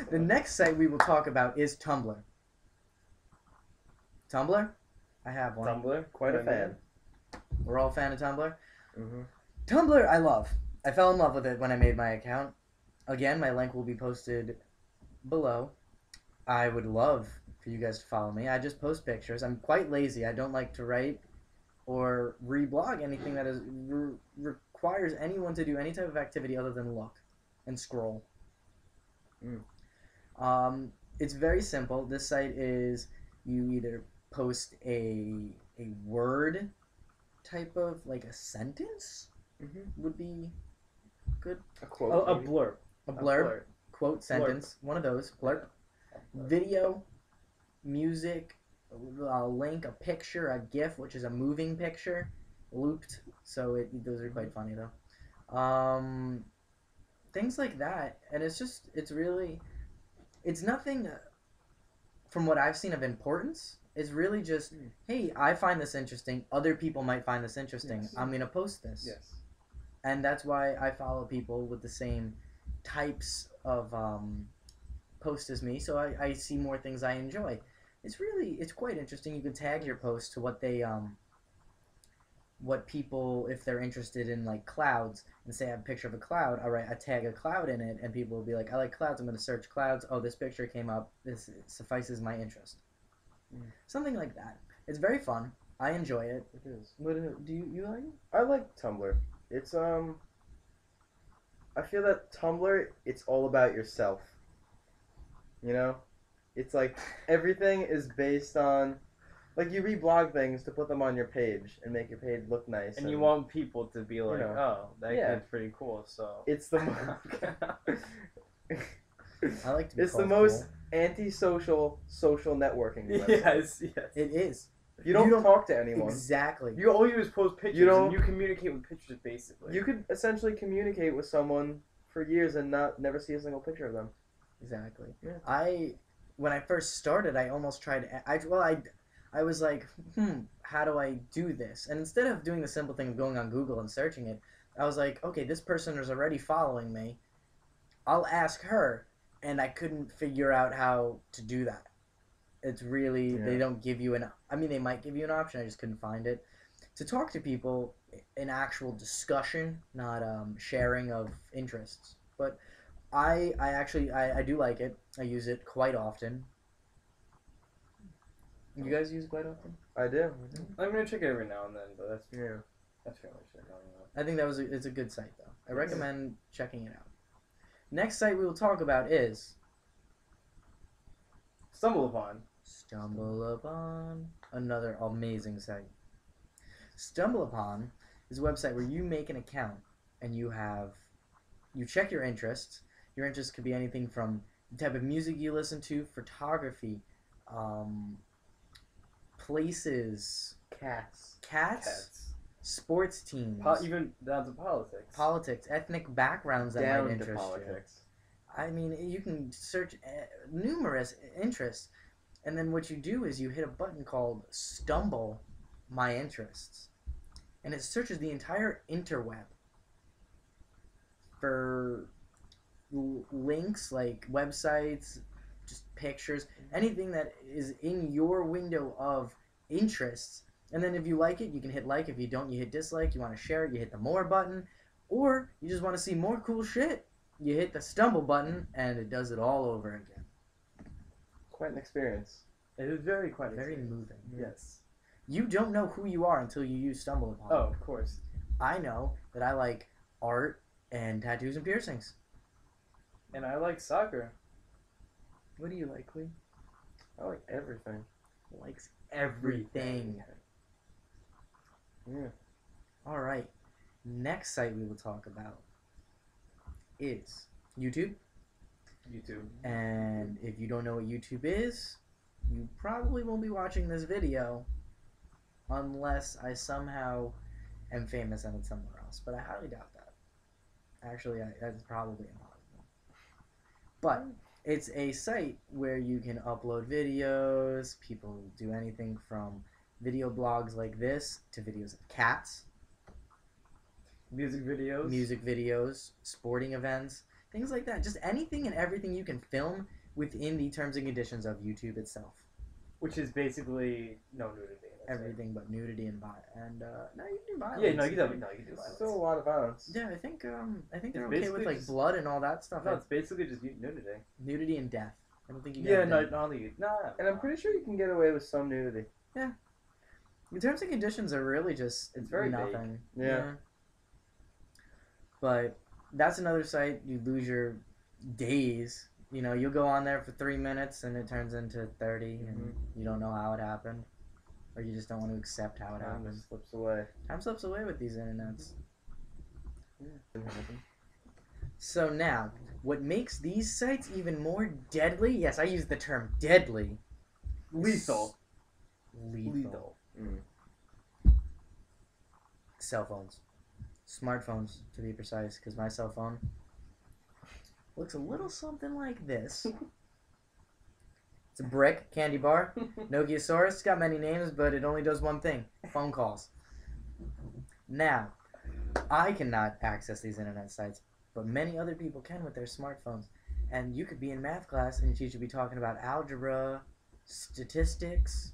The next site we will talk about is Tumblr. Tumblr? I have one. Tumblr, Quite a fan. We're all a fan of Tumblr? Mm-hmm. Tumblr, I love. I fell in love with it when I made my account. Again, my link will be posted below. I would love for you guys to follow me. I just post pictures. I'm quite lazy. I don't like to write or reblog anything that requires anyone to do any type of activity other than look and scroll. It's very simple. This site is you either post a word type of like a sentence would be good. A quote. A blurb. A blurb, quote, sentence, one of those. Blurb. Video, music, a link, a picture, a GIF, which is a moving picture, looped. So those are quite funny though. Things like that, and it's really, it's nothing from what I've seen of importance. It's really just, hey, I find this interesting. Other people might find this interesting. Yes. I'm gonna post this. Yes. And that's why I follow people with the same types of post as me, so I see more things I enjoy. It's quite interesting. You can tag your post to what they what people, if they're interested in like clouds, and say I have a picture of a cloud, I tag a cloud in it, and people will be like, I like clouds, I'm going to search clouds. Oh, this picture came up. This suffices my interest. Something like that. It's very fun. I enjoy it. It is. What do you like it? I like Tumblr. It's I feel that Tumblr, it's all about yourself. You know? It's like everything is based on, like, you reblog things to put them on your page and make your page look nice. And you want people to be like, oh, that Yeah. kid's pretty cool, so. It's the I like to be It's the called most cool. antisocial social networking website. Yes. It is. You don't talk to anyone. Exactly. All you do is post pictures, and you communicate with pictures, basically. You could essentially communicate with someone for years and never see a single picture of them. Exactly. Yeah. When I first started, I almost tried. I was like, how do I do this? And instead of doing the simple thing of going on Google and searching it, I was like, okay, this person is already following me. I'll ask her, and I couldn't figure out how to do that. It's really they don't give you they might give you an option. I just couldn't find it. To talk to people, an actual discussion, not sharing of interests, but. I actually do like it. I use it quite often. You guys use it quite often? I do. I'm gonna check it every now and then, but that's fairly shit. I think it's a good site though. I recommend checking it out. Next site we will talk about is Stumble Upon. Another amazing site. Stumble Upon is a website where you make an account and you check your interests. Your interests could be anything from the type of music you listen to, photography, places, cats, sports teams, Even down to politics, ethnic backgrounds that might interest politics. you. I mean, you can search numerous interests, and then what you do is you hit a button called Stumble My Interests, and it searches the entire interweb for links like websites, just pictures, anything that is in your window of interests. And then if you like it, you can hit like. If you don't, you hit dislike. You want to share it, you hit the more button. Or you just want to see more cool shit, you hit the stumble button, and it does it all over again. Quite an experience. It is very moving. Yes. You don't know who you are until you use Stumble Upon. Oh, of course. I know that I like art and tattoos and piercings. And I like soccer. What do you like, Lee? I like everything. Likes everything. Yeah. All right. Next site we will talk about is YouTube. And if you don't know what YouTube is, you probably won't be watching this video unless I somehow am famous and it's somewhere else. But I highly doubt that. Actually, that's probably impossible. But it's a site where you can upload videos. People do anything from video blogs like this to videos of cats. Music videos. Sporting events. things like that. Just anything and everything you can film within the terms and conditions of YouTube itself. Which is basically no nudity. That's Everything but nudity and no, you can do violence. Yeah, no, you can do There's violence. still a lot of violence. Yeah, I think they're It's okay with basically like just- blood and all that stuff. No, it's basically just nudity. Nudity and death. I don't think you. Yeah, got no, death. not only no. And I'm pretty sure you can get away with some nudity. The terms and conditions are really just It's very vague. nothing. Yeah. But that's another site you lose your days. You know, you'll go on there for 3 minutes and it turns into 30, and you don't know how it happened, or you just don't want to accept how it Time happened. just slips away. Time slips away with these internets. Yeah. So now, what makes these sites even more deadly? Yes, I use the term deadly. Lethal. Lethal. Mm. Cell phones. Smartphones, to be precise, because my cell phone looks a little something like this. It's a brick candy bar. Nokiasaurus. It's got many names, but it only does one thing. Phone calls. Now, I cannot access these internet sites, but many other people can with their smartphones. And you could be in math class and your teacher would be talking about algebra, statistics,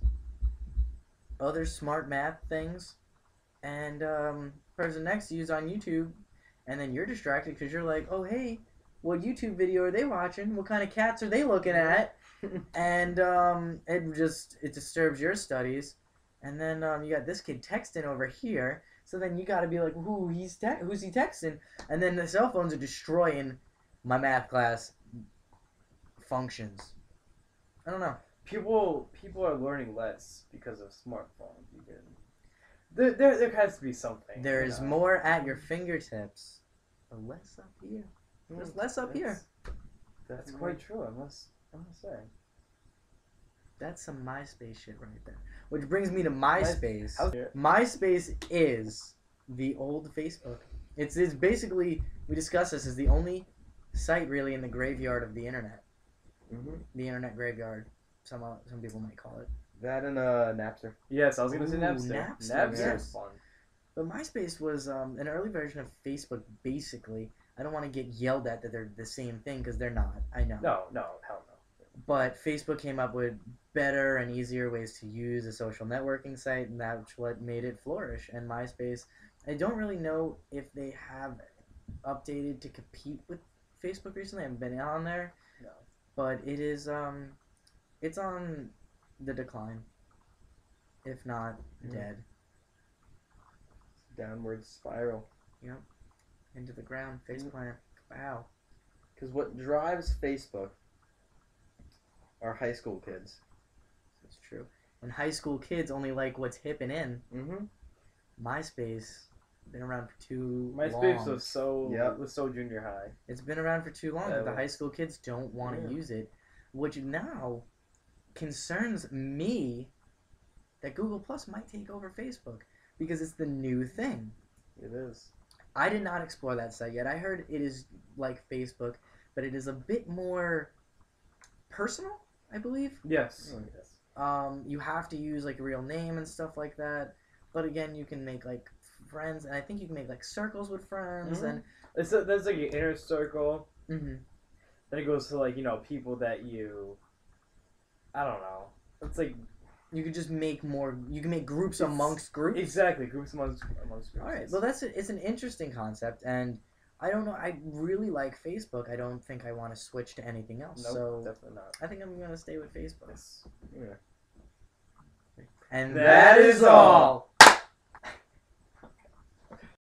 other smart math things, and person next to you is on YouTube, and then you're distracted because you're like, oh hey, what YouTube video are they watching? What kind of cats are they looking at? And it disturbs your studies. And then you got this kid texting over here, so then you got to be like, who's he texting? And then the cell phones are destroying my math class functions. I don't know. People are learning less because of smartphones. There has to be something. There's more at your fingertips, but less up here. There's less up here. That's quite true. I must say. That's some MySpace shit right there. Which brings me to MySpace. How's- MySpace is the old Facebook. It's basically, we discussed this, is the only site really in the graveyard of the internet. Mm-hmm. The internet graveyard, some people might call it. That and Napster. Yes, I was gonna say Ooh, Napster. Napster, Napster yes. is fun. But MySpace was an early version of Facebook, basically. I don't want to get yelled at that they're the same thing, because they're not. I know. No, hell no. But Facebook came up with better and easier ways to use a social networking site, and that's what made it flourish. And MySpace, I don't really know if they have updated to compete with Facebook recently. I haven't been on there. No. But it is, it's on the decline, if not dead. Downward spiral. Into the ground, faceplant. Wow. Because what drives Facebook are high school kids. That's true. And high school kids only like what's hip and in. Mm-hmm. MySpace been around for too MySpace long. was so junior high. It's been around for too long Yeah, that the well- high school kids don't want to Yeah. use it, which now concerns me that Google Plus might take over Facebook because it's the new thing. It is. I did not explore that site yet. I heard it is like Facebook, but it is a bit more personal, I believe. Yes. Oh, Yes. You have to use like a real name and stuff like that. But again, you can make like friends, and I think you can make like circles with friends, Mhm. There's like your inner circle. and Then it goes to like people that you. I don't know. It's like you can just make more. You can make groups It's- amongst groups. exactly groups amongst groups. All right. Well, it's an interesting concept, and I don't know. I really like Facebook. I don't think I want to switch to anything else. Nope, So definitely not. I think I'm gonna stay with Facebook. Yes. Yeah. And That is all.